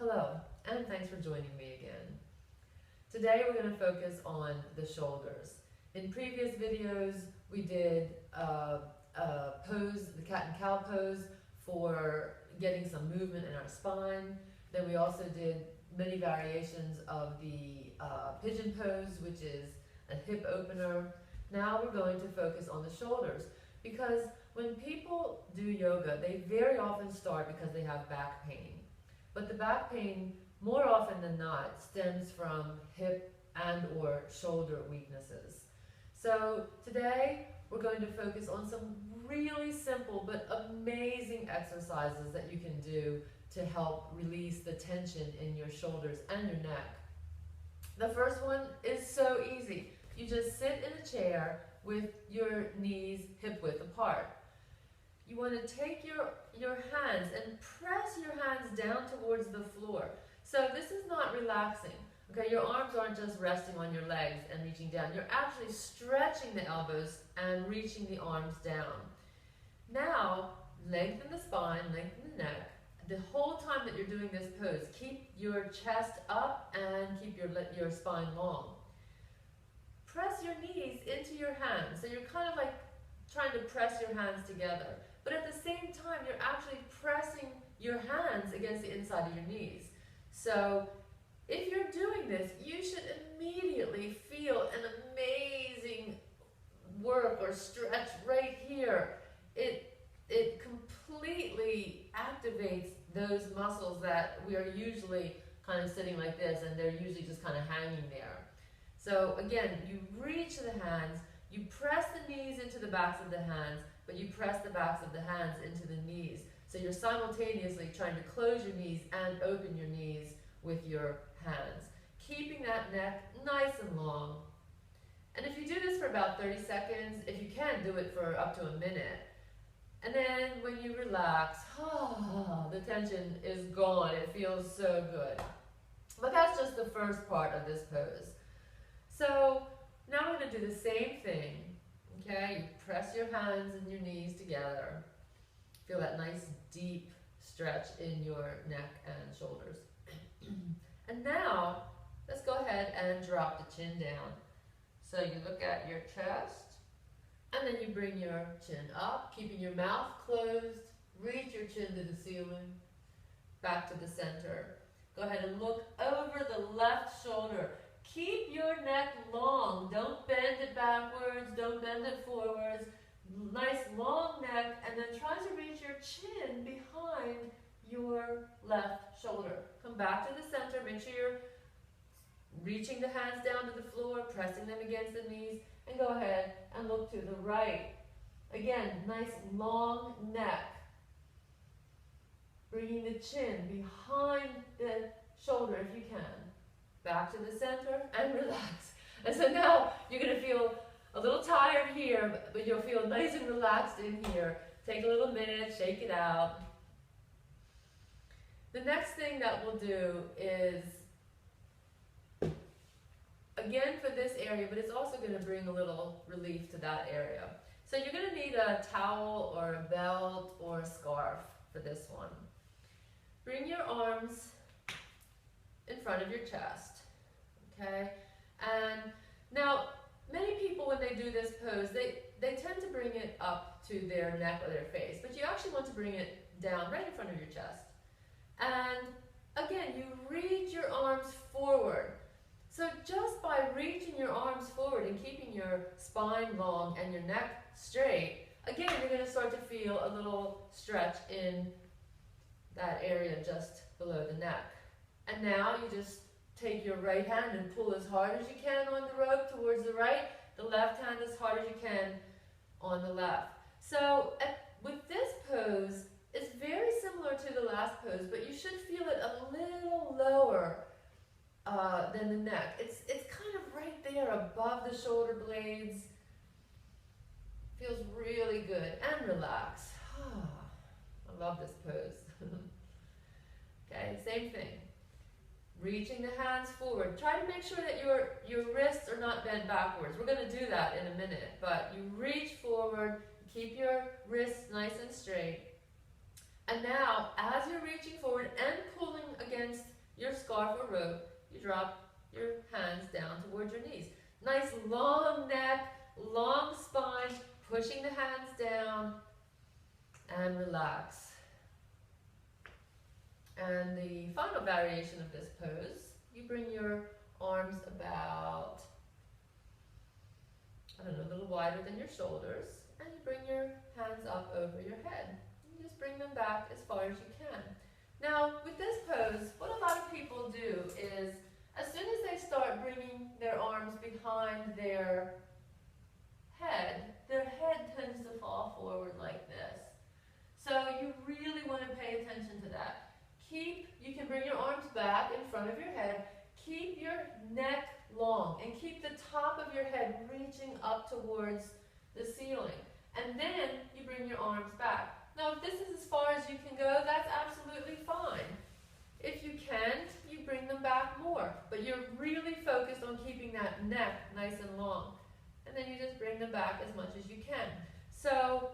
Hello, and thanks for joining me again. Today we're going to focus on the shoulders. In previous videos, we did pose, the cat and cow pose for getting some movement in our spine. Then we also did many variations of the pigeon pose, which is a hip opener. Now we're going to focus on the shoulders because when people do yoga, they very often start because they have back pain. But the back pain, more often than not, stems from hip and or shoulder weaknesses. So today we're going to focus on some really simple but amazing exercises that you can do to help release the tension in your shoulders and your neck. The first one is so easy. You just sit in a chair with your knees hip width apart. You want to take your hands and press your hands down towards the floor. So this is not relaxing. Okay, your arms aren't just resting on your legs and reaching down. You're actually stretching the elbows and reaching the arms down. Now, lengthen the spine, lengthen the neck. The whole time that you're doing this pose, keep your chest up and keep your spine long. Press your knees into your hands. So you're kind of like trying to press your hands together. But at the same time, you're actually pressing your hands against the inside of your knees. So if you're doing this, you should immediately feel an amazing work or stretch right here. It completely activates those muscles that we are usually kind of sitting like this, and they're usually just kind of hanging there. So again, you reach the hands, you press the knees into the backs of the hands, but you press the backs of the hands into the knees. So you're simultaneously trying to close your knees and open your knees with your hands, keeping that neck nice and long. And if you do this for about 30 seconds, if you can, do it for up to a minute. And then when you relax, the tension is gone. It feels so good. But that's just the first part of this pose. So now we're going to do the same thing. Okay, you press your hands and your knees together. Feel that nice deep stretch in your neck and shoulders. And now, let's go ahead and drop the chin down. So you look at your chest, and then you bring your chin up, keeping your mouth closed. Reach your chin to the ceiling, back to the center. Go ahead and look over the left shoulder. Keep your neck long. Don't bend it backwards. Don't bend it forwards. Nice long neck, and then try to reach your chin behind your left shoulder. Come back to the center. Make sure you're reaching the hands down to the floor, pressing them against the knees, and go ahead and look to the right. Again, nice long neck. Bringing the chin behind the shoulder if you can. Back to the center and relax. And so now you're going to feel a little tired here, but you'll feel nice and relaxed in here. Take a little minute, shake it out. The next thing that we'll do is, again for this area, but it's also going to bring a little relief to that area. So you're going to need a towel or a belt or a scarf for this one. Bring your arms in front of your chest, okay? And now, many people when they do this pose, they tend to bring it up to their neck or their face, but you actually want to bring it down right in front of your chest. And again, you reach your arms forward. So just by reaching your arms forward and keeping your spine long and your neck straight, again, you're going to start to feel a little stretch in that area just below the neck. And now you just take your right hand and pull as hard as you can on the rope towards the right, the left hand as hard as you can on the left. So with this pose, it's very similar to the last pose, but you should feel it a little lower than the neck. It's kind of right there above the shoulder blades. Feels really good and relaxed. I love this pose. Okay, same thing. Reaching the hands forward. Try to make sure that your wrists are not bent backwards. We're going to do that in a minute, but you reach forward, keep your wrists nice and straight. And now, as you're reaching forward and pulling against your scarf or rope, you drop your hands down towards your knees. Nice long neck, long spine, pushing the hands down, and relax. And the final variation of this pose, you bring your arms about, a little wider than your shoulders, and you bring your hands up over your head. You just bring them back as far as you can. Now, with this pose, what a lot of people do is, as soon as they start bringing their arms behind their head tends to fall forward like this. So you really want to pay attention to that. You can bring your arms back in front of your head, keep your neck long, and keep the top of your head reaching up towards the ceiling. And then you bring your arms back. Now, if this is as far as you can go, that's absolutely fine. If you can't, you bring them back more. But you're really focused on keeping that neck nice and long. And then you just bring them back as much as you can. So,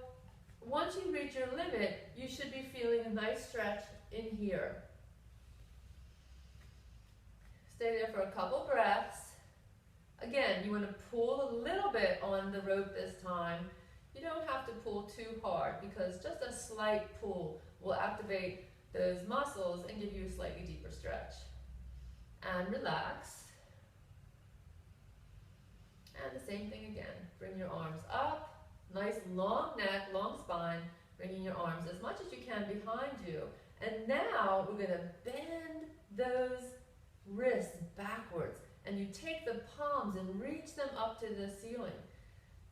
once you reach your limit, you should be feeling a nice stretch in here. Stay there for a couple breaths. Again, you want to pull a little bit on the rope this time. You don't have to pull too hard because just a slight pull will activate those muscles and give you a slightly deeper stretch. And relax. And the same thing again. Bring your arms up. Nice long neck, long spine. Bringing your arms as much as you can behind you. And now we're going to bend those wrists backwards. And you take the palms and reach them up to the ceiling.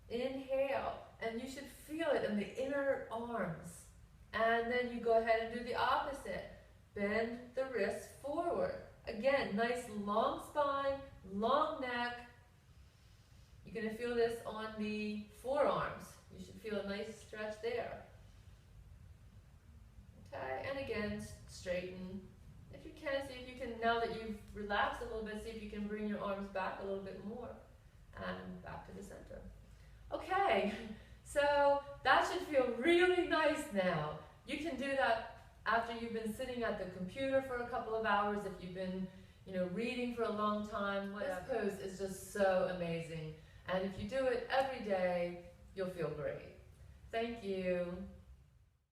Inhale. And you should feel it in the inner arms. And then you go ahead and do the opposite. Bend the wrists forward. Again, nice long spine, long neck. You're going to feel this on the forearms. You should feel a nice stretch there. Okay, and again, straighten. If you can, see if you can, now that you've relaxed a little bit, see if you can bring your arms back a little bit more. And back to the center. Okay, so that should feel really nice now. You can do that after you've been sitting at the computer for a couple of hours, if you've been, reading for a long time. This pose is just so amazing. And if you do it every day, you'll feel great. Thank you.